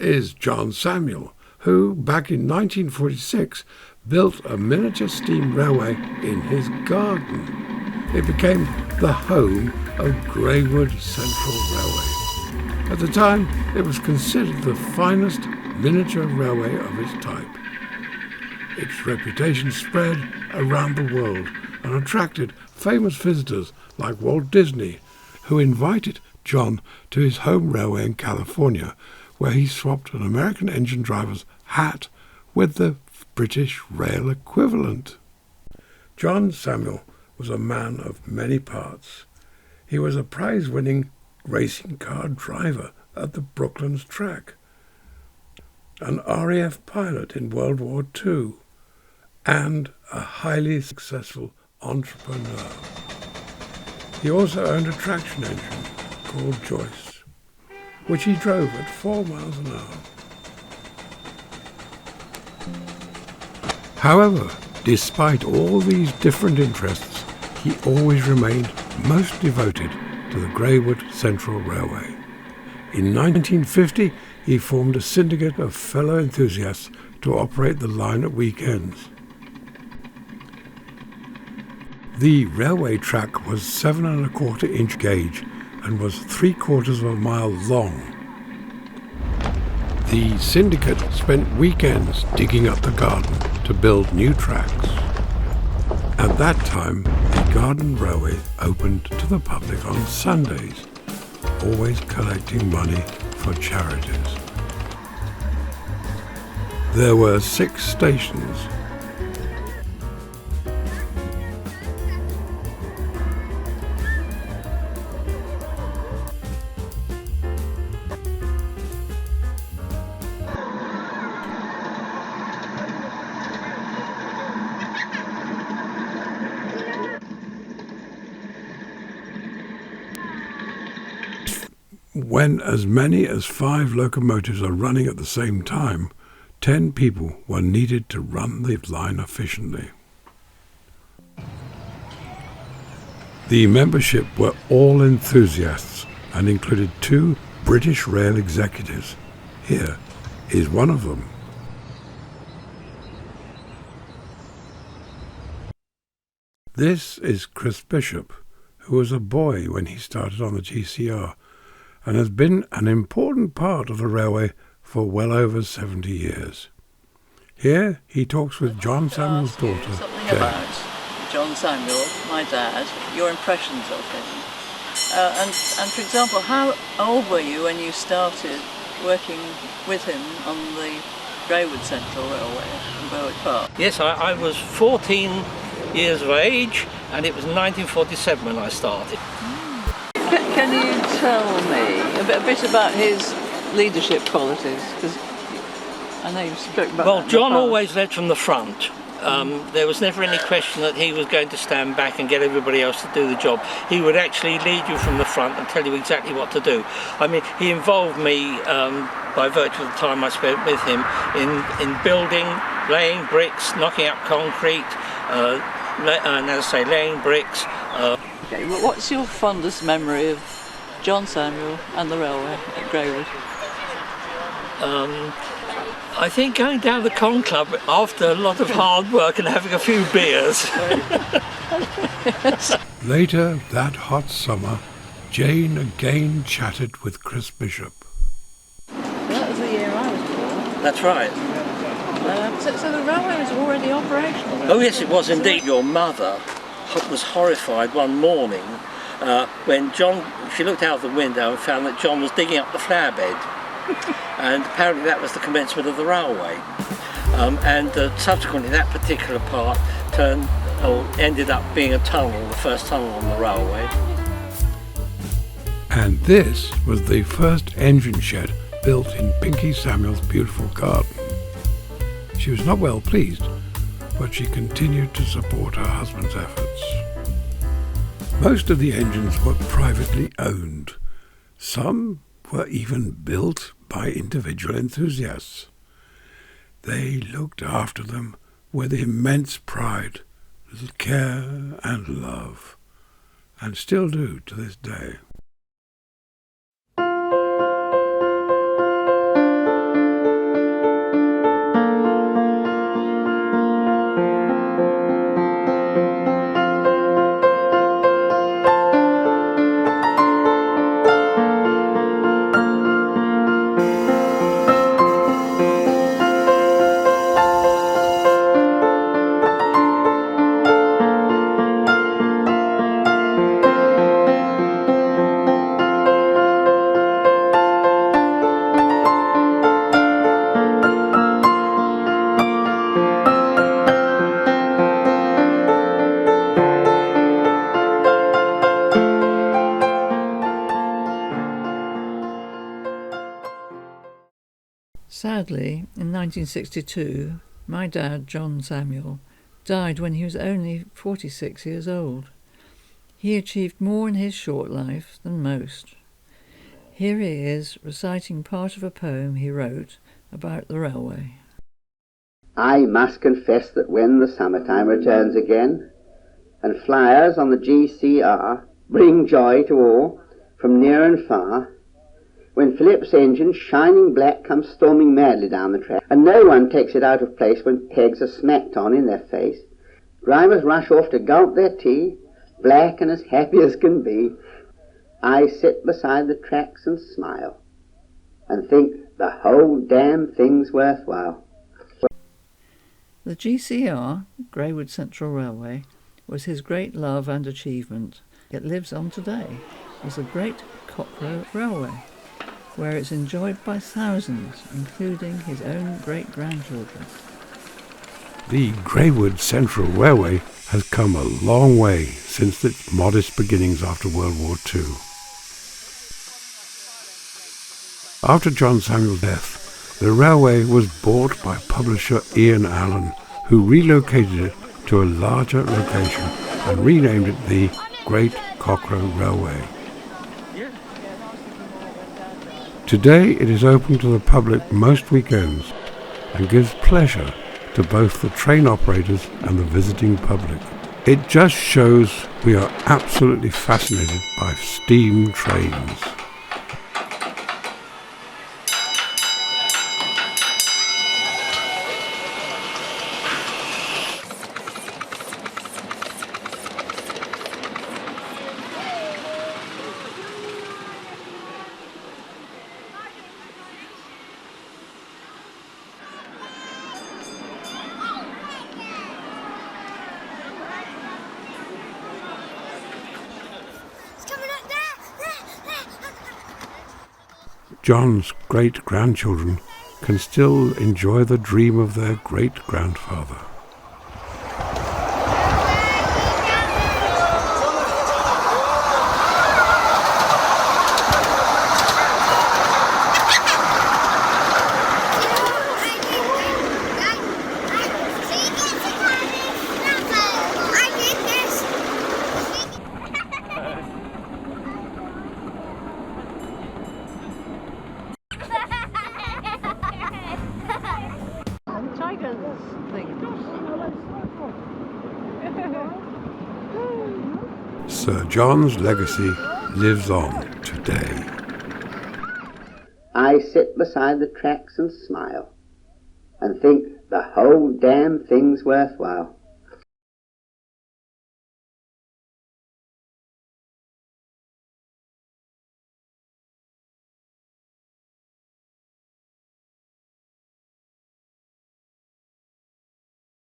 is John Samuel, who, back in 1946, built a miniature steam railway in his garden. It became the home of Greywood Central Railway. At the time, it was considered the finest miniature railway of its type. Its reputation spread around the world and attracted famous visitors like Walt Disney, who invited John to his home railway in California, where he swapped an American engine driver's hat with the British rail equivalent. John Samuel was a man of many parts. He was a prize-winning racing car driver at the Brooklands track, an RAF pilot in World War II, and a highly successful entrepreneur. He also owned a traction engine called Joyce, which he drove at 4 miles an hour. However, despite all these different interests, he always remained most devoted to the Greywood Central Railway. In 1950, he formed a syndicate of fellow enthusiasts to operate the line at weekends. The railway track was 7¼ inch gauge and was 3/4 of a mile long. The syndicate spent weekends digging up the garden to build new tracks. At that time, the Garden Railway opened to the public on Sundays, always collecting money for charities. There were 6 stations. When as many as 5 locomotives are running at the same time, 10 people were needed to run the line efficiently. The membership were all enthusiasts and included 2 British rail executives. Here is one of them. This is Chris Bishop, who was a boy when he started on the GCR, and has been an important part of the railway for well over 70 years. Here he talks with John Samuel's daughter, Jane. About John Samuel, my dad, your impressions of him. And for example, how old were you when you started working with him on the Greywood Central Railway in Berwick Park? Yes, I was 14 years of age, and it was 1947 when I started. Can you tell me a bit about his leadership qualities? Because I know you spoke about. Well, John always led from the front. There was never any question that he was going to stand back and get everybody else to do the job. He would actually lead you from the front and tell you exactly what to do. I mean, he involved me by virtue of the time I spent with him in building, laying bricks, knocking up concrete, and as I say, laying bricks. Okay, well, what's your fondest memory of John Samuel and the railway at Greywood? I think going down the Con Club after a lot of hard work and having a few beers. Later that hot summer, Jane again chatted with Chris Bishop. That was the year I was born. That's right. So the railway was already operational? Oh yes, it was indeed. Your mother was horrified one morning when she looked out of the window and found that John was digging up the flower bed. And apparently that was the commencement of the railway. And subsequently that particular part ended up being a tunnel, the first tunnel on the railway. And this was the first engine shed built in Pinky Samuel's beautiful garden. She was not well pleased, but she continued to support her husband's efforts. Most of the engines were privately owned. Some were even built by individual enthusiasts. They looked after them with immense pride, care and love, and still do to this day. Sadly, in 1962, my dad, John Samuel, died when he was only 46 years old. He achieved more in his short life than most. Here he is reciting part of a poem he wrote about the railway. I must confess that when the summertime returns again, and flyers on the GCR bring joy to all from near and far, when Philip's engine, shining black, comes storming madly down the track, and no one takes it out of place when pegs are smacked on in their face, drivers rush off to gulp their tea, black and as happy as can be, I sit beside the tracks and smile, and think the whole damn thing's worthwhile. The GCR, Greywood Central Railway, was his great love and achievement. It lives on today as the Great Cockrow Railway, where it's enjoyed by thousands, including his own great-grandchildren. The Greywood Central Railway has come a long way since its modest beginnings after World War II. After John Samuel's death, the railway was bought by publisher Ian Allen, who relocated it to a larger location and renamed it the Great Cockrow Railway. Today it is open to the public most weekends and gives pleasure to both the train operators and the visiting public. It just shows we are absolutely fascinated by steam trains. John's great-grandchildren can still enjoy the dream of their great-grandfather. Sir John's legacy lives on today. I sit beside the tracks and smile, and think the whole damn thing's worthwhile.